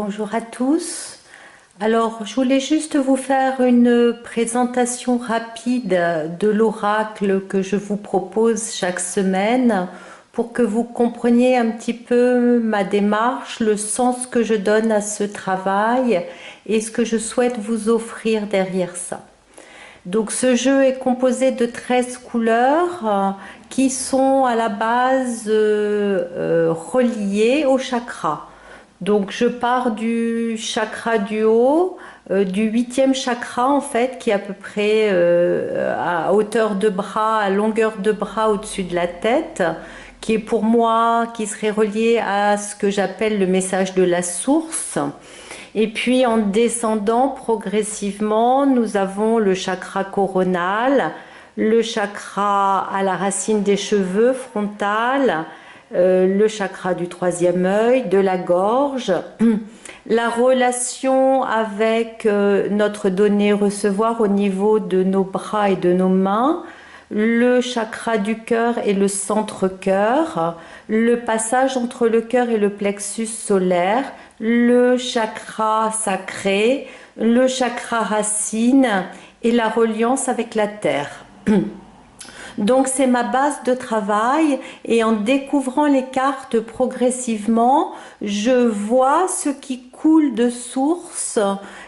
bonjour à tous. Alors, je voulais juste vous faire une présentation rapide de l'oracle que je vous propose chaque semaine pour que vous compreniez un petit peu ma démarche, le sens que je donne à ce travail et ce que je souhaite vous offrir derrière ça. Donc ce jeu est composé de 13 couleurs qui sont à la base reliées au chakra. Donc je pars du chakra du haut, du 8e chakra en fait, qui est à peu près à hauteur de bras, à longueur de bras au-dessus de la tête, qui est pour moi, qui serait relié à ce que j'appelle le message de la source. Et puis en descendant progressivement, nous avons le chakra coronal, le chakra à la racine des cheveux frontal, le chakra du 3e œil, de la gorge, la relation avec notre donner-recevoir au niveau de nos bras et de nos mains, le chakra du cœur et le centre-cœur, le passage entre le cœur et le plexus solaire, le chakra sacré, le chakra racine et la reliance avec la terre. Donc c'est ma base de travail et en découvrant les cartes progressivement, je vois ce qui coule de source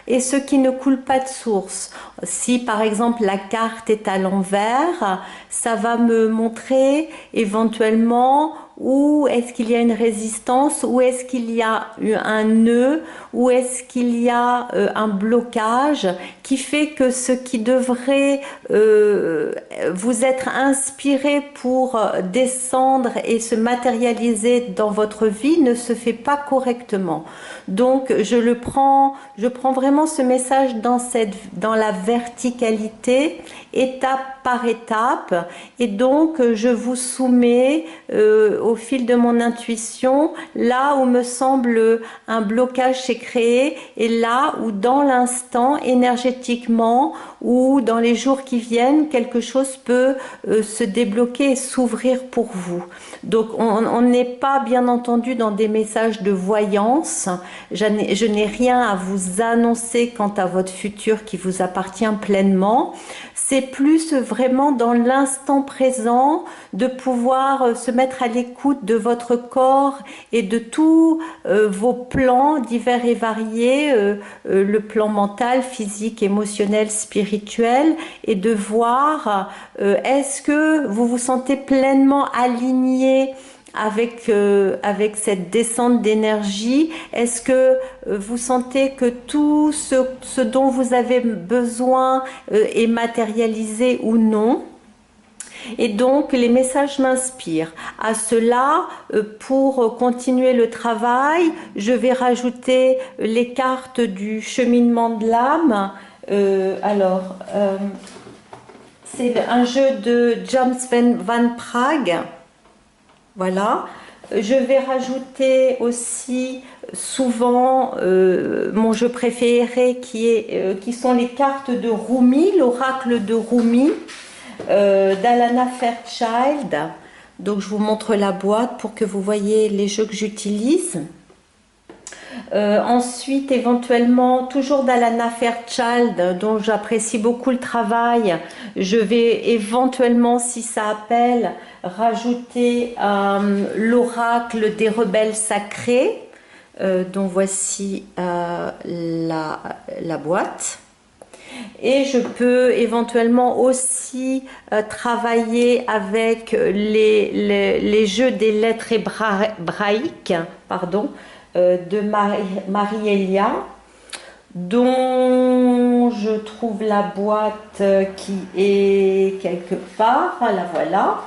et ce qui ne coule pas de source. Si par exemple la carte est à l'envers, ça va me montrer éventuellement où est-ce qu'il y a une résistance, où est-ce qu'il y a un nœud, où est-ce qu'il y a un blocage qui fait que ce qui devrait vous être inspiré pour descendre et se matérialiser dans votre vie ne se fait pas correctement. Donc je prends vraiment ce message dans la verticalité, étape par étape, et donc je vous soumets au fil de mon intuition là où me semble un blocage s'est créé et là où dans l'instant énergétiquement ou dans les jours qui viennent quelque chose peut se débloquer et s'ouvrir pour vous. Donc on n'est pas bien entendu dans des messages de voyance. Je n'ai rien à vous annoncer quant à votre futur qui vous appartient pleinement. C'est plus vraiment dans l'instant présent de pouvoir se mettre à l'écoute de votre corps et de tous vos plans divers et variés, le plan mental, physique, émotionnel, spirituel, et de voir est-ce que vous vous sentez pleinement aligné avec cette descente d'énergie. Est-ce que vous sentez que tout ce dont vous avez besoin est matérialisé ou non? Et donc les messages m'inspirent. À cela, pour continuer le travail, je vais rajouter les cartes du cheminement de l'âme. C'est un jeu de James Van Praagh. Voilà. Je vais rajouter aussi souvent mon jeu préféré qui sont les cartes de Rumi, l'oracle de Rumi, d'Alana Fairchild. Donc je vous montre la boîte pour que vous voyez les jeux que j'utilise. Ensuite, éventuellement, toujours d'Alana Fairchild, dont j'apprécie beaucoup le travail, je vais éventuellement, si ça appelle, rajouter l'oracle des rebelles sacrés, dont voici la boîte. Et je peux éventuellement aussi travailler avec les jeux des lettres hébraïques, de Marie-Elia, dont je trouve la boîte qui est quelque part. La voilà.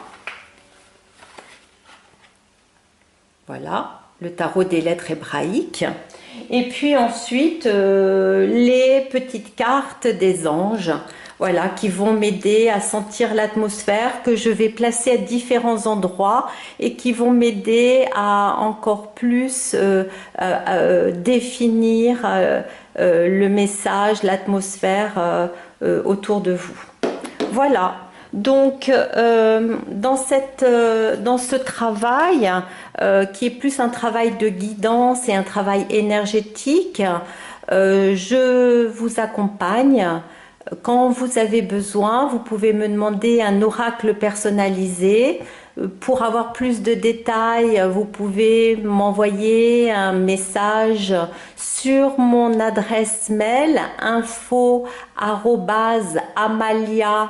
Voilà, le tarot des lettres hébraïques. Et puis ensuite, les petites cartes des anges, voilà, qui vont m'aider à sentir l'atmosphère, que je vais placer à différents endroits et qui vont m'aider à encore plus définir le message, l'atmosphère autour de vous. Voilà. Donc, dans ce travail, qui est plus un travail de guidance et un travail énergétique, je vous accompagne. Quand vous avez besoin, vous pouvez me demander un oracle personnalisé. Pour avoir plus de détails, vous pouvez m'envoyer un message sur mon adresse mail info@amalia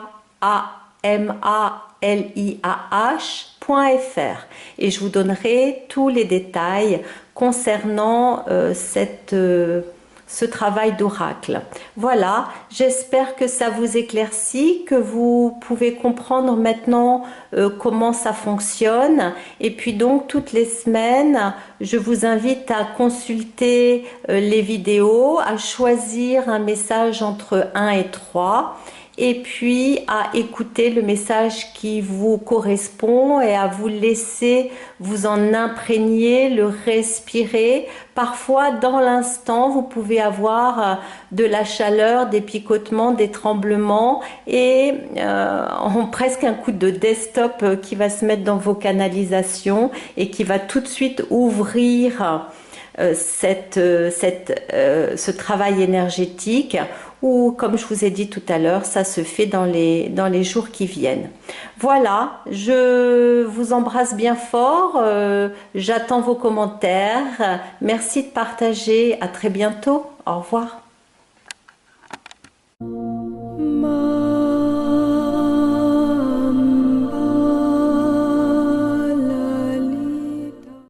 amaliah.fr et je vous donnerai tous les détails concernant ce travail d'oracle. Voilà, j'espère que ça vous éclaircit, que vous pouvez comprendre maintenant comment ça fonctionne. Et puis donc, toutes les semaines, je vous invite à consulter les vidéos, à choisir un message entre 1 et 3 et puis à écouter le message qui vous correspond et à vous laisser vous en imprégner, le respirer. Parfois, dans l'instant, vous pouvez avoir de la chaleur, des picotements, des tremblements et presque un coup de desktop qui va se mettre dans vos canalisations et qui va tout de suite ouvrir ce travail énergétique ou, comme je vous ai dit tout à l'heure, ça se fait dans les jours qui viennent. Voilà, je vous embrasse bien fort, j'attends vos commentaires, merci de partager, à très bientôt, au revoir.